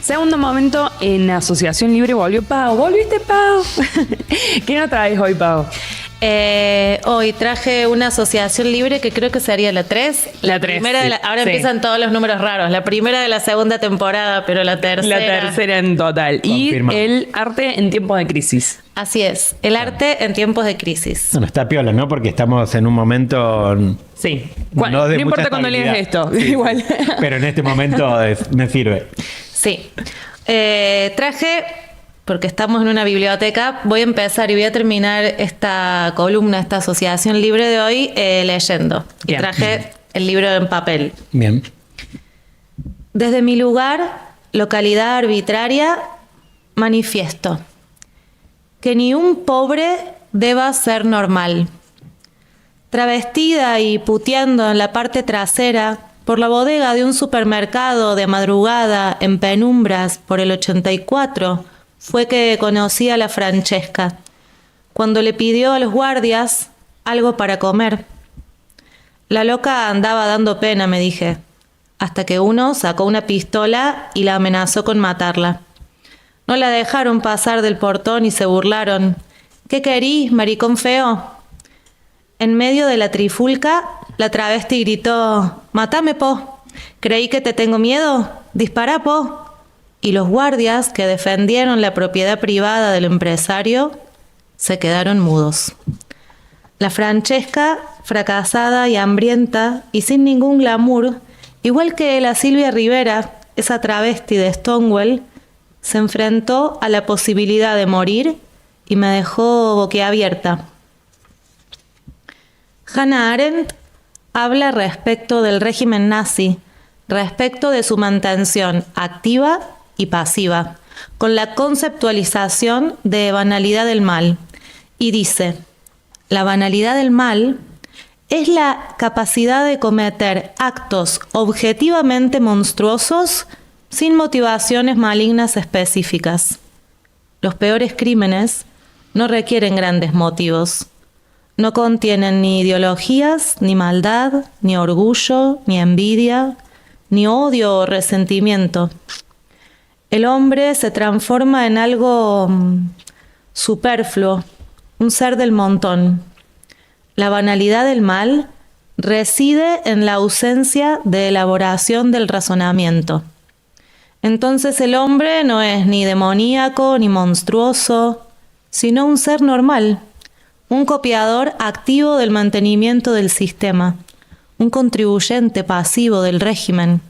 Segundo momento, en Asociación Libre volvió Pau. ¿Volviste, Pau? ¿Qué nos traes hoy, Pau? Hoy traje una asociación libre que creo que sería la 3. La 3. Ahora empiezan todos los números raros. La primera de la segunda temporada, pero la tercera. La tercera en total. Confirmado. Y el arte en tiempos de crisis. Así es, el arte en tiempos de crisis. Bueno, está piola, ¿no? Porque estamos en un momento... Sí. No de importa mucha cuando leas estabilidad. esto, Sí, igual. sí. Pero en este momento me sirve. Sí. Traje, porque estamos en una biblioteca, voy a empezar y voy a terminar esta columna, esta asociación libre de hoy, leyendo. Bien. Y traje el libro en papel. Bien. Desde mi lugar, localidad arbitraria, manifiesto que ni un pobre deba ser normal. Travestida y puteando en la parte trasera, por la bodega de un supermercado de madrugada en penumbras por el 84, fue que conocí a la Francesca, cuando le pidió a los guardias algo para comer. La loca andaba dando pena, me dije, hasta que uno sacó una pistola y la amenazó con matarla. No la dejaron pasar del portón y se burlaron. ¿Qué querís, maricón feo? En medio de la trifulca, la travesti gritó: «Matame, po. ¿Creí que te tengo miedo? Dispará, po». Y los guardias que defendieron la propiedad privada del empresario se quedaron mudos. La Francesca, fracasada y hambrienta y sin ningún glamour, igual que la Silvia Rivera, esa travesti de Stonewall, se enfrentó a la posibilidad de morir y me dejó boquiabierta. Hannah Arendt habla respecto del régimen nazi, respecto de su mantención activa y pasiva, con la conceptualización de banalidad del mal, y dice: la banalidad del mal es la capacidad de cometer actos objetivamente monstruosos sin motivaciones malignas específicas. Los peores crímenes no requieren grandes motivos. No contienen ni ideologías, ni maldad, ni orgullo, ni envidia, ni odio o resentimiento. El hombre se transforma en algo superfluo, un ser del montón. La banalidad del mal reside en la ausencia de elaboración del razonamiento. Entonces el hombre no es ni demoníaco ni monstruoso, sino un ser normal, un copiador activo del mantenimiento del sistema, un contribuyente pasivo del régimen.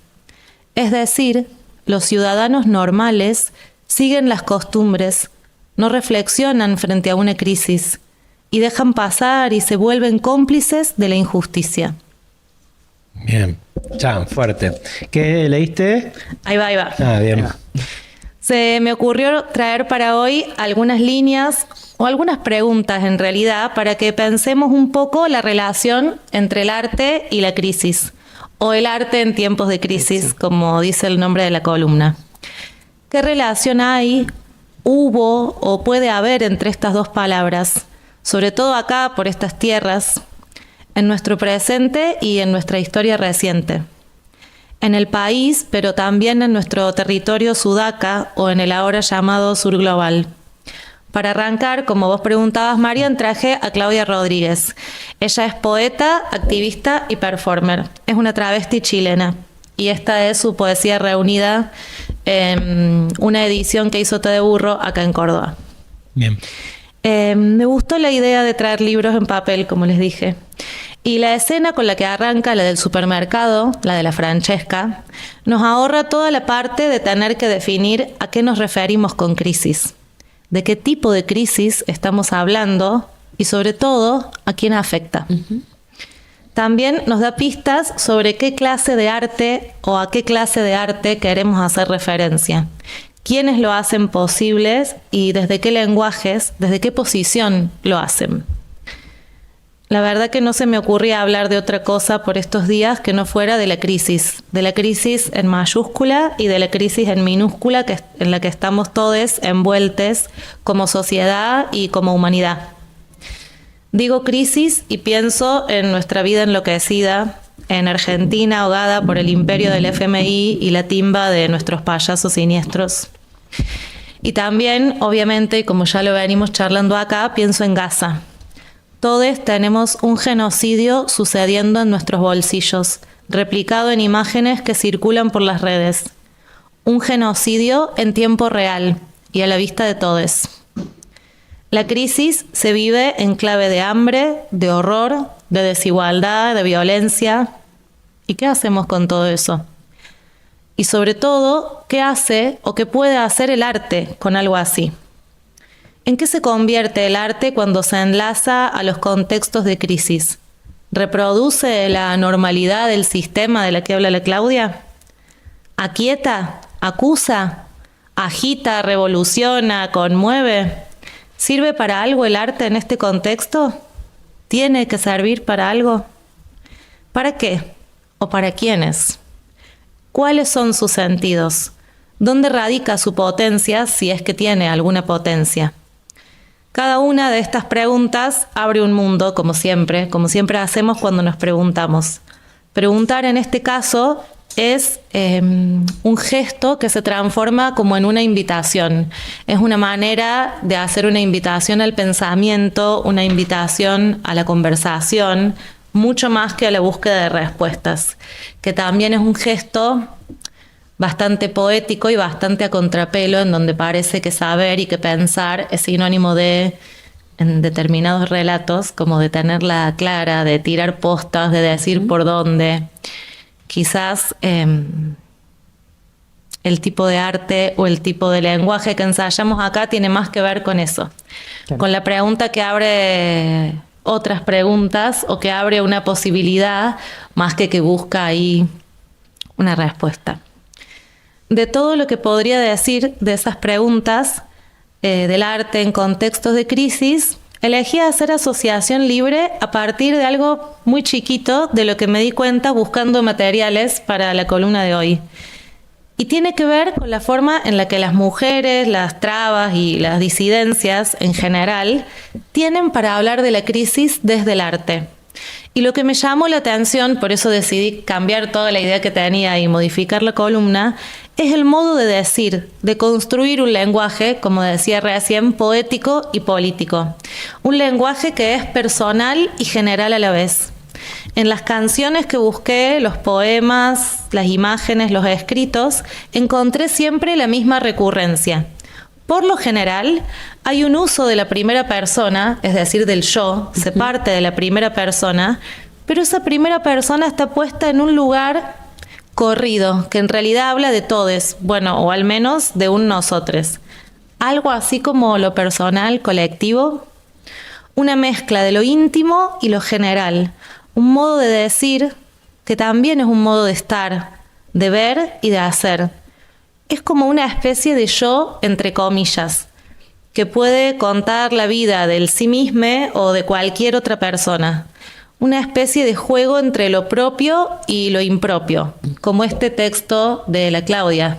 Es decir, los ciudadanos normales siguen las costumbres, no reflexionan frente a una crisis y dejan pasar y se vuelven cómplices de la injusticia. Bien. Chan, fuerte. ¿Qué leíste? Ahí va, ahí va. Ah, bien. Se me ocurrió traer para hoy algunas líneas o algunas preguntas en realidad para que pensemos un poco la relación entre el arte y la crisis, o el arte en tiempos de crisis, como dice el nombre de la columna. ¿Qué relación hay, hubo o puede haber entre estas dos palabras, sobre todo acá por estas tierras, en nuestro presente y en nuestra historia reciente? En el país, pero también en nuestro territorio sudaca o en el ahora llamado sur global. Para arrancar, como vos preguntabas, Marian, traje a Claudia Rodríguez. Ella es poeta, activista y performer. Es una travesti chilena. Y esta es su poesía reunida en una edición que hizo Té de Burro acá en Córdoba. Bien. Me gustó la idea de traer libros en papel, como les dije. Y la escena con la que arranca, la del supermercado, la de la Francesca, nos ahorra toda la parte de tener que definir a qué nos referimos con crisis, de qué tipo de crisis estamos hablando y sobre todo a quién afecta. También nos da pistas sobre qué clase de arte o a qué clase de arte queremos hacer referencia, quiénes lo hacen posibles y desde qué lenguajes, desde qué posición lo hacen. La verdad que no se me ocurría hablar de otra cosa por estos días que no fuera de la crisis en mayúscula y de la crisis en minúscula en la que estamos todos envueltos como sociedad y como humanidad. Digo crisis y pienso en nuestra vida enloquecida, en Argentina ahogada por el imperio del FMI y la timba de nuestros payasos siniestros. Y también, obviamente, y como ya lo venimos charlando acá, pienso en Gaza. Todos tenemos un genocidio sucediendo en nuestros bolsillos, replicado en imágenes que circulan por las redes. Un genocidio en tiempo real y a la vista de todos. La crisis se vive en clave de hambre, de horror, de desigualdad, de violencia. ¿Y qué hacemos con todo eso? Y sobre todo, ¿qué hace o qué puede hacer el arte con algo así? ¿En qué se convierte el arte cuando se enlaza a los contextos de crisis? ¿Reproduce la normalidad del sistema de la que habla la Claudia? ¿Aquieta? ¿Acusa? ¿Agita? ¿Revoluciona? ¿Conmueve? ¿Sirve para algo el arte en este contexto? ¿Tiene que servir para algo? ¿Para qué? ¿O para quiénes? ¿Cuáles son sus sentidos? ¿Dónde radica su potencia, si es que tiene alguna potencia? Cada una de estas preguntas abre un mundo, como siempre hacemos cuando nos preguntamos. Preguntar en este caso es un gesto que se transforma como en una invitación. Es una manera de hacer una invitación al pensamiento, una invitación a la conversación, mucho más que a la búsqueda de respuestas, que también es un gesto bastante poético y bastante a contrapelo, en donde parece que saber y que pensar es sinónimo de, en determinados relatos, como de tenerla clara, de tirar postas, de decir por dónde. Quizás el tipo de arte o el tipo de lenguaje que ensayamos acá tiene más que ver con eso, claro. Con la pregunta que abre otras preguntas o que abre una posibilidad más que busca ahí una respuesta. De todo lo que podría decir de esas preguntas del arte en contextos de crisis, elegí hacer asociación libre a partir de algo muy chiquito de lo que me di cuenta buscando materiales para la columna de hoy. Y tiene que ver con la forma en la que las mujeres, las trabas y las disidencias en general tienen para hablar de la crisis desde el arte. Y lo que me llamó la atención, por eso decidí cambiar toda la idea que tenía y modificar la columna, es el modo de decir, de construir un lenguaje, como decía recién, poético y político. Un lenguaje que es personal y general a la vez. En las canciones que busqué, los poemas, las imágenes, los escritos, encontré siempre la misma recurrencia. Por lo general, hay un uso de la primera persona, es decir, del yo, se parte de la primera persona, pero esa primera persona está puesta en un lugar corrido, que en realidad habla de todes, bueno, o al menos de un nosotros. Algo así como lo personal, colectivo, una mezcla de lo íntimo y lo general, un modo de decir que también es un modo de estar, de ver y de hacer. Es como una especie de yo, entre comillas, que puede contar la vida del sí mismo o de cualquier otra persona. Una especie de juego entre lo propio y lo impropio, como este texto de la Claudia,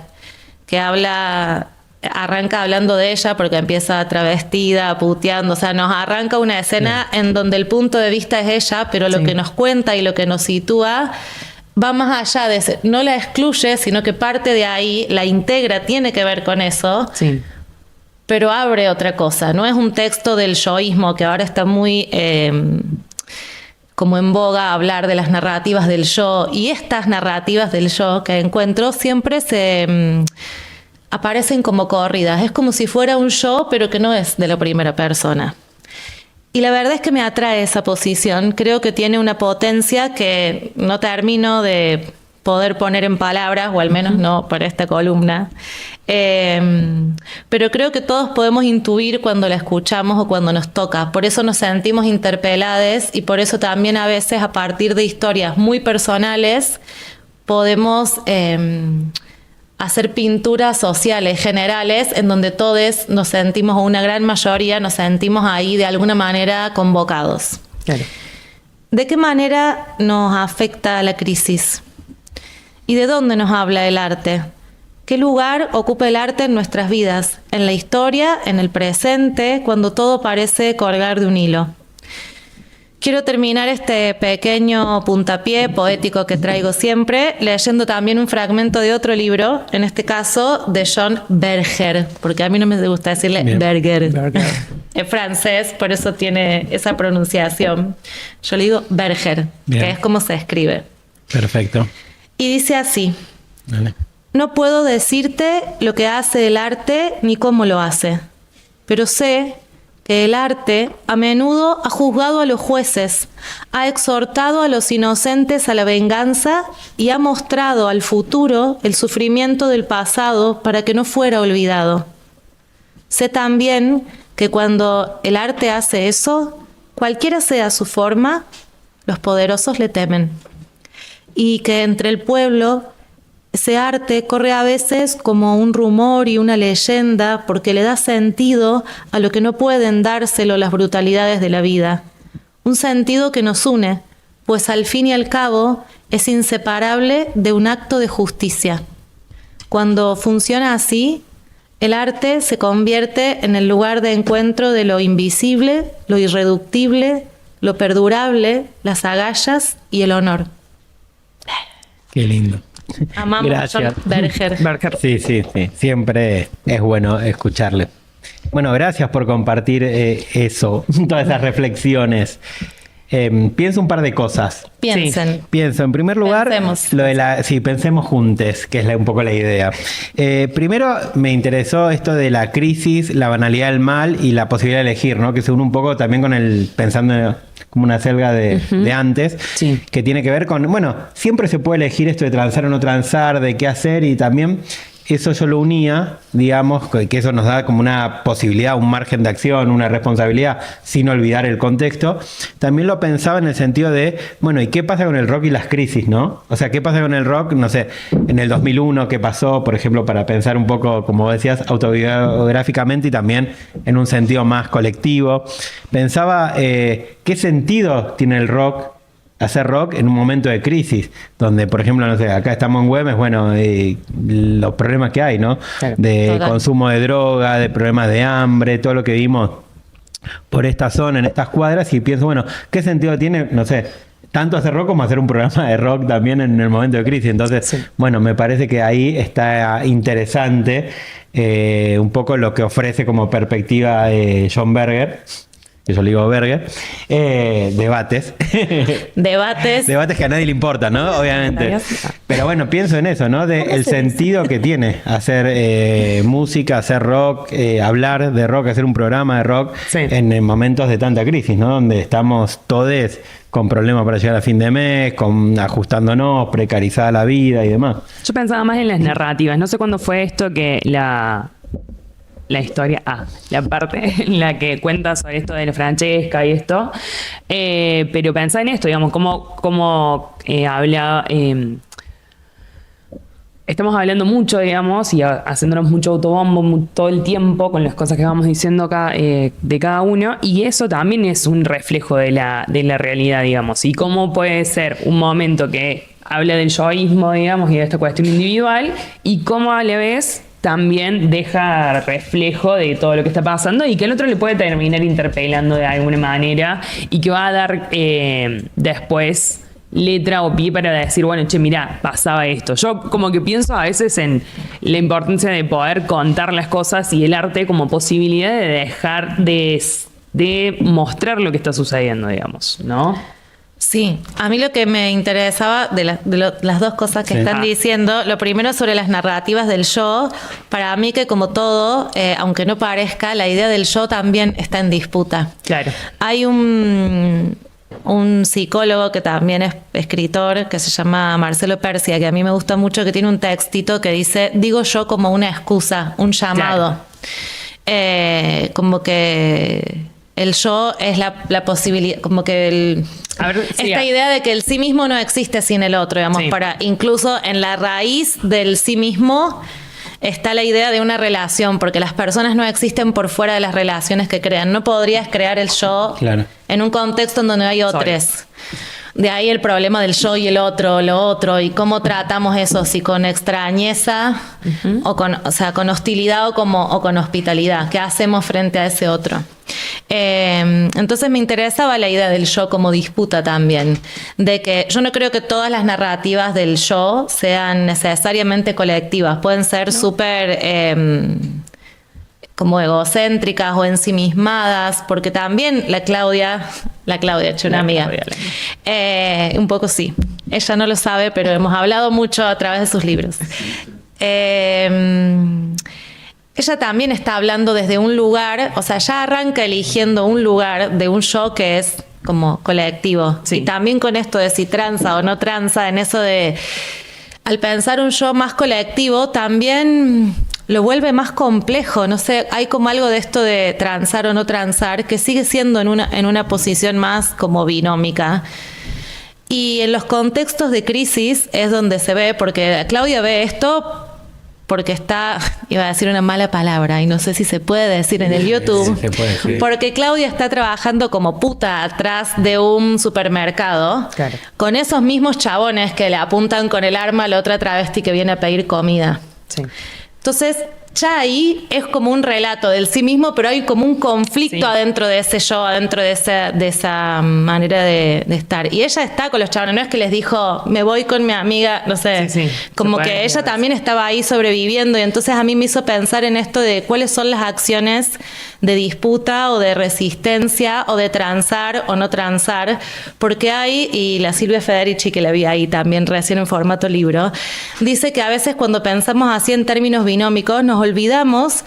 que arranca hablando de ella porque empieza travestida, puteando, o sea, nos arranca una escena en donde el punto de vista es ella, pero lo que nos cuenta y lo que nos sitúa va más allá de ese, no la excluye, sino que parte de ahí, la integra, tiene que ver con eso, pero abre otra cosa. No es un texto del yoísmo, que ahora está muy como en boga hablar de las narrativas del yo, y estas narrativas del yo que encuentro siempre se aparecen como corridas. Es como si fuera un yo, pero que no es de la primera persona. Y la verdad es que me atrae esa posición. Creo que tiene una potencia que no termino de poder poner en palabras, o al menos no para esta columna. Pero creo que todos podemos intuir cuando la escuchamos o cuando nos toca. Por eso nos sentimos interpelados, y por eso también a veces, a partir de historias muy personales, podemos hacer pinturas sociales generales en donde todos nos sentimos, o una gran mayoría nos sentimos ahí de alguna manera convocados. Claro. ¿De qué manera nos afecta la crisis? ¿Y de dónde nos habla el arte? ¿Qué lugar ocupa el arte en nuestras vidas? En la historia, en el presente, cuando todo parece colgar de un hilo. quiero terminar este pequeño puntapié poético que traigo siempre leyendo también un fragmento de otro libro, en este caso de John Berger, porque a mí no me gusta decirle Bien. Berger. Es francés, por eso tiene esa pronunciación. Yo le digo Berger, Bien. que es como se escribe. Perfecto. Y dice así: Dale. no puedo decirte lo que hace el arte ni cómo lo hace, pero sé que el arte a menudo ha juzgado a los jueces, ha exhortado a los inocentes a la venganza y ha mostrado al futuro el sufrimiento del pasado para que no fuera olvidado. Sé también que cuando el arte hace eso, cualquiera sea su forma, los poderosos le temen. Y que entre el pueblo ese arte corre a veces como un rumor y una leyenda porque le da sentido a lo que no pueden dárselo las brutalidades de la vida. Un sentido que nos une, pues al fin y al cabo es inseparable de un acto de justicia. Cuando funciona así, el arte se convierte en el lugar de encuentro de lo invisible, lo irreductible, lo perdurable, las agallas y el honor. Qué lindo. Amamos a John Gracias. Berger. Berger. Sí. Siempre es bueno escucharle. Bueno, gracias por compartir eso, todas esas reflexiones. Pienso un par de cosas. Piensen. Pienso, en primer lugar, Pensemos. pensemos juntos, que es un poco la idea. Primero me interesó esto de la crisis, la banalidad del mal y la posibilidad de elegir, ¿no? Que se une un poco también con pensando como una selga de antes, Sí. que tiene que ver con, bueno, siempre se puede elegir esto de transar o no transar, de qué hacer, y también eso yo lo unía, digamos, que eso nos da como una posibilidad, un margen de acción, una responsabilidad, sin olvidar el contexto. También lo pensaba en el sentido de, bueno, ¿y qué pasa con el rock y las crisis, no? O sea, ¿qué pasa con el rock? No sé, en el 2001, ¿qué pasó? Por ejemplo, para pensar un poco, como decías, autobiográficamente y también en un sentido más colectivo. Pensaba, ¿qué sentido tiene el rock? Hacer rock en un momento de crisis, donde, por ejemplo, no sé, acá estamos en Güemes, bueno, los problemas que hay, ¿no? Claro. De Total. consumo de droga, de problemas de hambre, todo lo que vimos por esta zona, en estas cuadras, y pienso, bueno, ¿qué sentido tiene, no sé, tanto hacer rock como hacer un programa de rock también en el momento de crisis? Entonces, Sí. bueno, me parece que ahí está interesante un poco lo que ofrece como perspectiva John Berger, que yo le digo Berger, debates. Debates. Debates que a nadie le importan, ¿no? Obviamente. Gracias. Pero bueno, pienso en eso, ¿no? De el sentido que tiene hacer música, hacer rock, hablar de rock, hacer un programa de rock Sí. en momentos de tanta crisis, ¿no? Donde estamos todos con problemas para llegar a fin de mes, con ajustándonos, precarizada la vida y demás. Yo pensaba más en las narrativas. No sé cuándo fue esto que la historia, la parte en la que cuenta sobre esto de la Francesca y esto, pero pensaba en esto, digamos, cómo habla, estamos hablando mucho, digamos, y haciéndonos mucho autobombo todo el tiempo con las cosas que vamos diciendo acá, de cada uno, y eso también es un reflejo de la realidad, digamos, y cómo puede ser un momento que habla del yoísmo, digamos, y de esta cuestión individual, y cómo a la vez también deja reflejo de todo lo que está pasando y que el otro le puede terminar interpelando de alguna manera y que va a dar después letra o pie para decir, bueno, che, mirá, pasaba esto. Yo como que pienso a veces en la importancia de poder contar las cosas y el arte como posibilidad de dejar de mostrar lo que está sucediendo, digamos, ¿no? Sí, a mí lo que me interesaba de las dos cosas que Sí. están diciendo, lo primero sobre las narrativas del yo, para mí que como todo, aunque no parezca, la idea del yo también está en disputa. Claro. Hay un psicólogo que también es escritor, que se llama Marcelo Persia, que a mí me gusta mucho, que tiene un textito que dice, digo yo como una excusa, un llamado. Como que el yo es la posibilidad, como que A ver, sí, esta idea de que el sí mismo no existe sin el otro, digamos, Sí. para incluso en la raíz del sí mismo está la idea de una relación, porque las personas no existen por fuera de las relaciones que crean. No podrías crear el yo Claro. en un contexto en donde hay otros. De ahí el problema del yo y el otro, lo otro, y cómo tratamos eso, si con extrañeza o sea, con hostilidad o con hospitalidad. ¿Qué hacemos frente a ese otro? Entonces me interesaba la idea del yo como disputa también, de que yo no creo que todas las narrativas del yo sean necesariamente colectivas, pueden ser súper como egocéntricas o ensimismadas, porque también la Claudia, hecho una amiga, un poco sí, ella no lo sabe, pero hemos hablado mucho a través de sus libros. Ella también está hablando desde un lugar, o sea, ya arranca eligiendo un lugar de un yo que es como colectivo. Sí. Y también con esto de si tranza o no tranza, en eso de, al pensar un yo más colectivo, también lo vuelve más complejo. No sé, hay como algo de esto de transar o no transar, que sigue siendo en una posición más como binómica. Y en los contextos de crisis es donde se ve, porque Claudia ve esto porque está, iba a decir una mala palabra y no sé si se puede decir en el YouTube, se puede decir. Porque Claudia está trabajando como puta atrás de un supermercado, claro, con esos mismos chabones que le apuntan con el arma a la otra travesti que viene a pedir comida. Sí. Entonces, ya ahí es como un relato del sí mismo, pero hay como un conflicto adentro de ese yo, adentro de esa manera de estar. Y ella está con los chavales, no es que les dijo, me voy con mi amiga, no sé, como que ella también estaba ahí sobreviviendo, y entonces a mí me hizo pensar en esto de cuáles son las acciones de disputa o de resistencia o de transar o no transar, porque hay, y la Silvia Federici, que la vi ahí también recién en formato libro, dice que a veces cuando pensamos así en términos binómicos nos olvidamos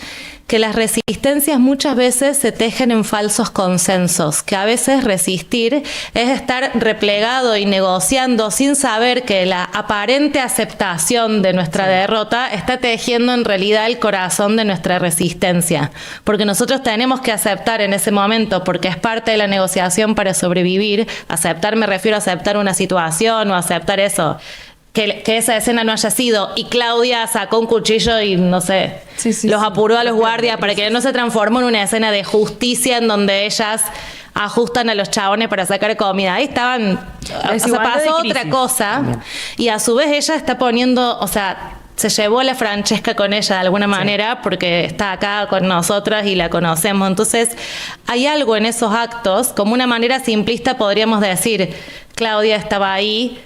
que las resistencias muchas veces se tejen en falsos consensos, que a veces resistir es estar replegado y negociando sin saber que la aparente aceptación de nuestra derrota está tejiendo en realidad el corazón de nuestra resistencia. Porque nosotros tenemos que aceptar en ese momento, porque es parte de la negociación para sobrevivir. Aceptar, me refiero a aceptar una situación o aceptar eso. Que esa escena no haya sido, y Claudia sacó un cuchillo y no sé, los apuró a los guardias para que no se transformó en una escena de justicia en donde ellas ajustan a los chabones para sacar comida. Ahí estaban, o sea, pasó otra cosa también. Y a su vez ella está poniendo, o sea, se llevó a la Francesca con ella de alguna manera porque está acá con nosotras y la conocemos. Entonces hay algo en esos actos, como una manera simplista podríamos decir, Claudia estaba ahí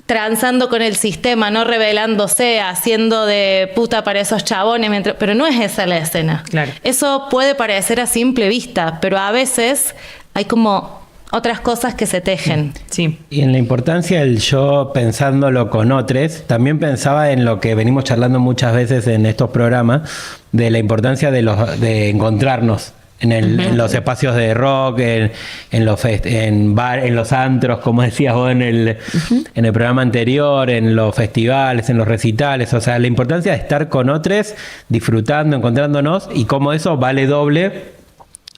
transando con el sistema, no rebelándose, haciendo de puta para esos chabones, pero no es esa la escena. Claro. Eso puede parecer a simple vista, pero a veces hay como otras cosas que se tejen. Sí. Y en la importancia del yo pensándolo con otros, también pensaba en lo que venimos charlando muchas veces en estos programas, de la importancia de encontrarnos. En los espacios de rock, en los antros, como decías vos en el programa anterior, en los festivales, en los recitales. O sea, la importancia de estar con otros, disfrutando, encontrándonos, y cómo eso vale doble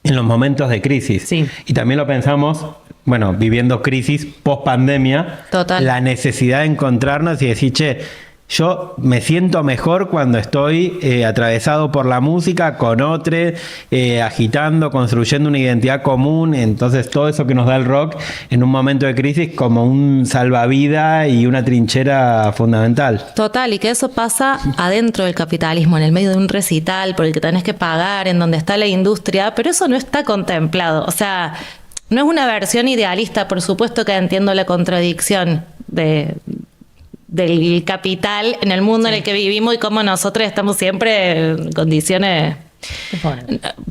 en los momentos de crisis. Sí. Y también lo pensamos, bueno, viviendo crisis post pandemia, la necesidad de encontrarnos y decir, che, yo me siento mejor cuando estoy atravesado por la música, con otros, agitando, construyendo una identidad común. Entonces todo eso que nos da el rock en un momento de crisis como un salvavidas y una trinchera fundamental. Total, y que eso pasa adentro del capitalismo, en el medio de un recital por el que tenés que pagar, en donde está la industria, pero eso no está contemplado. O sea, no es una versión idealista, por supuesto que entiendo la contradicción del capital en el mundo en el que vivimos y cómo nosotros estamos siempre en condiciones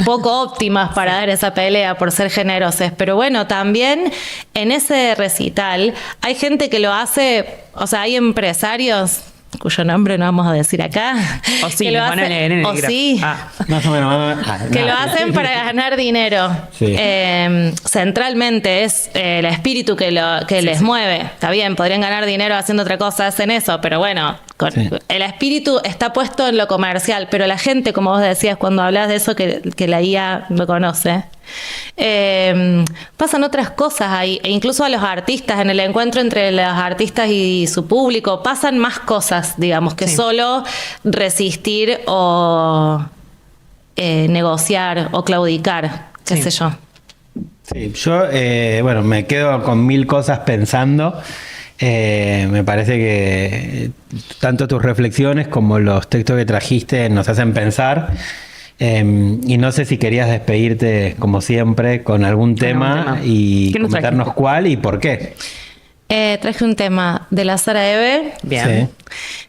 poco óptimas para dar esa pelea por ser generosos. Pero bueno, también en ese recital hay gente que lo hace, o sea, hay empresarios cuyo nombre no vamos a decir acá, o sí, que lo hacen, o sí, más o menos, que lo hacen para ganar dinero. Sí. Centralmente es el espíritu que les mueve. Está bien, podrían ganar dinero haciendo otra cosa, hacen eso, pero bueno, el espíritu está puesto en lo comercial, pero la gente, como vos decías cuando hablas de eso, que la IA lo conoce, pasan otras cosas ahí, e incluso a los artistas, en el encuentro entre los artistas y su público, pasan más cosas, digamos, que solo resistir o negociar o claudicar, qué sé yo. Sí, yo, bueno, me quedo con mil cosas pensando. Me parece que tanto tus reflexiones como los textos que trajiste nos hacen pensar. Y no sé si querías despedirte, como siempre, con algún tema y ¿Qué nos comentarnos trajiste? cuál y por qué. Traje un tema de la Sara Eve Bien. Sí.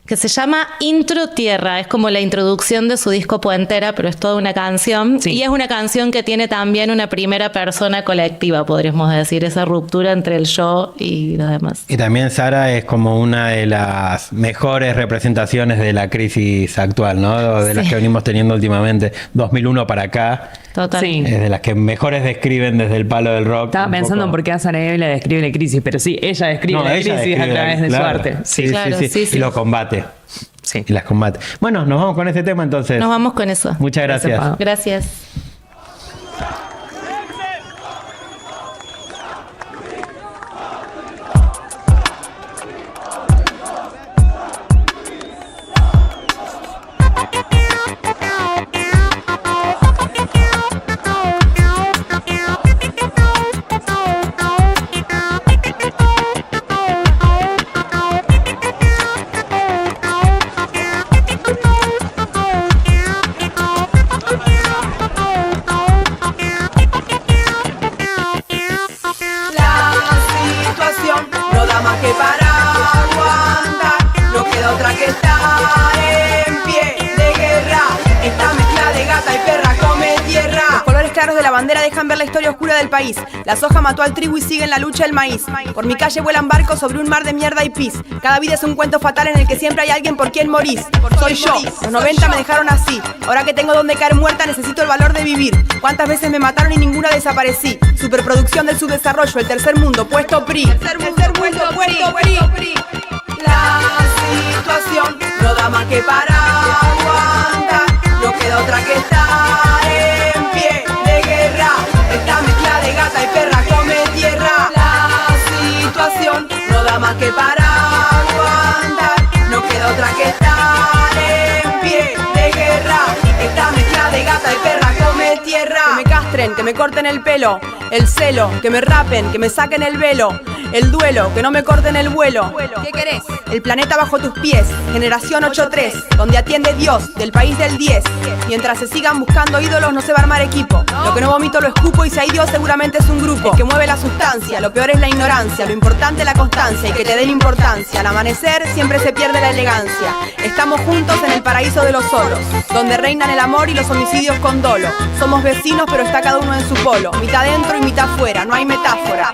que se llama Intro Tierra. Es como la introducción de su disco Puentera, pero es toda una canción. Sí. Y es una canción que tiene también una primera persona colectiva, podríamos decir, esa ruptura entre el yo y los demás. Y también Sara es como una de las mejores representaciones de la crisis actual, ¿no? De las Sí. que venimos teniendo últimamente, 2001 para acá. Total. Sí. Es de las que mejores describen desde el palo del rock. Estaba un pensando poco. por qué a Sara Eve le describe la crisis, pero sí, ella describe No, la ella crisis describe a través de claro. su arte. Sí, Claro, sí, sí. Y lo combate. Sí. Y las combate. Bueno, nos vamos con este tema entonces. Nos vamos con eso. Muchas Gracias, gracias. Pau. Gracias. La situación no da más que para aguantar. No queda otra que estar en pie de guerra. Esta mezcla de gata y perra come tierra. Los colores claros de la bandera dejan ver la historia oscura del país. La soja mató al trigo y sigue en la lucha el maíz. Por mi calle vuelan barcos sobre un mar de mierda y pis. Cada vida es un cuento fatal en el que siempre hay alguien por quien morís. Soy yo, los 90 me dejaron así. Ahora que tengo donde caer muerta necesito el valor de vivir. ¿Cuántas veces me mataron y ninguna desaparecí? Superproducción del subdesarrollo, el tercer mundo, puesto PRI. Tercer mundo, puesto PRI. La situación no da más que para aguantar. No queda otra que estar en pie de guerra. Esta mezcla de gata y perra come tierra. La situación no da más que para aguantar. No queda otra que estar en pie de guerra. Esta mezcla de gata y perra come tierra. Que me castren, que me corten el pelo, el celo, que me rapen, que me saquen el velo, el duelo, que no me corten el vuelo. ¿Qué querés? El planeta bajo tus pies, generación 8-3, donde atiende Dios, del país del 10. Mientras se sigan buscando ídolos no se va a armar equipo. Lo que no vomito lo escupo y si hay Dios seguramente es un grupo. El que mueve la sustancia, lo peor es la ignorancia, lo importante la constancia y que te den importancia. Al amanecer siempre se pierde la elegancia. Estamos juntos en el paraíso de los solos, donde reinan el amor y los homicidios con dolo. Somos vecinos pero está cada uno en su polo, mitad dentro y mitad fuera, no hay metáfora.